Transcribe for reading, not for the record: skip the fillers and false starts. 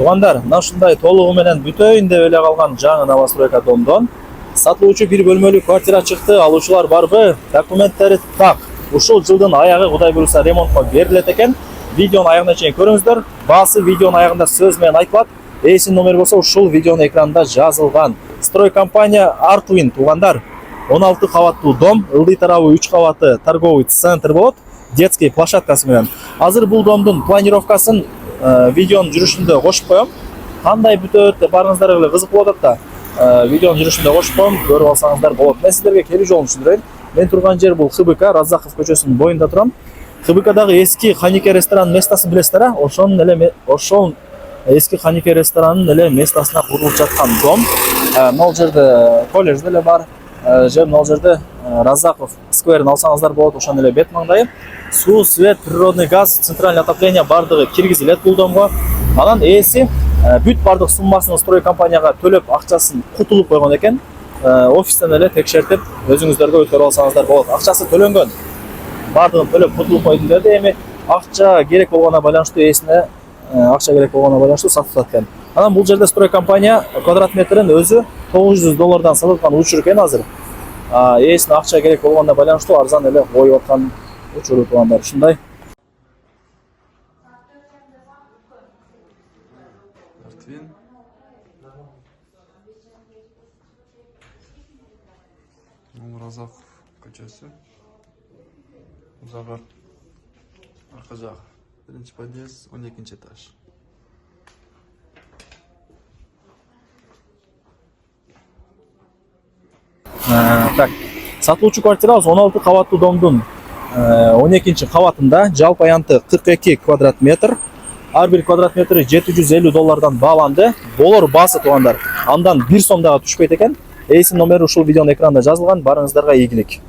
Туугандар, мына ушундай толугу менен бүтөйүн деп эле калган жаңы новостройка домдон сатылуучу бир бөлмөлүү квартира чыкты. Алуучулар барбы? Документтери так. Ушул жылдын аягы Кудай буйруса ремонтко берилет экен. Видеону аягына чейин көрүңүздөр. Баасы видеонун аягында сөз менен айтылат. Эсин номер болсо ушул видеонун экранында жазылган. Строй компания Artwin туугандар. 16 кабаттуу дом, ылдый тарабы 3 кабатты торговый центр болот. Детский площадкасы менен. Азыр бул домдун планировкасын видеонун жүрүшүндө кошуп коем. Кандай бүтөт деп барыңыздар эле кызык болот да. Видеонун жүрүшүндө кошуп коем, көрүп алсаңыздар болот. Мен сиздерге келүү жолун түшүндүрөйүн. Мен турган жер бул ХБК, Раззаков көчөсүнүн боюнда турам. ХБКдагы эски Ханике ресторанын местасын билесиздер, а? Ошол эски Ханике ресторанынын эле местасына курулуп жаткан дом. Могул жерде колледж деле бар. Же могул жерде Раззаков скверин алсаңыздар болот, ошон эле бет маңдайы. Суу, свет, природный газ, центральное отопление бардыгы киргизилет бул домго. Анан ээси бүт бардык суммасын строй компанияга төлөп акчасын кутулуп койгон экен. Офистен эле текшертип өзүңүздөргө өткөрүп алсаңыздар болот. Акчасы төлөнгөн. Бардыгын төлөп кутулуп койду деди. Эми акча керек болгонуна байланыштуу ээсине акча керек болгонуна байланыштуу сатып атат экен. Анан бул жерде строй компания квадрат метрин өзү $900 сатып аткан учур экен азыр. Ээсине акча керек болгонуна байланыштуу арзан эле коюп аткан учуру туугандар ушундай. Artvin. Razakov көчөсү. Узагы арка жагы. Биринчи подъезд, 12-чи этаж. Так, сатылуучу квартирабыз 16 кабаттуу домдун 12-чи кабатында, жалпы аянты 42 квадрат метр. Ар бир квадрат метри $750 бааланды. Болор баасы туугандар. Андан 1 сом дагы түшпөйт экен. Эсин номери ушул видеонун экранында жазылган. Барыңыздарга ийгилик.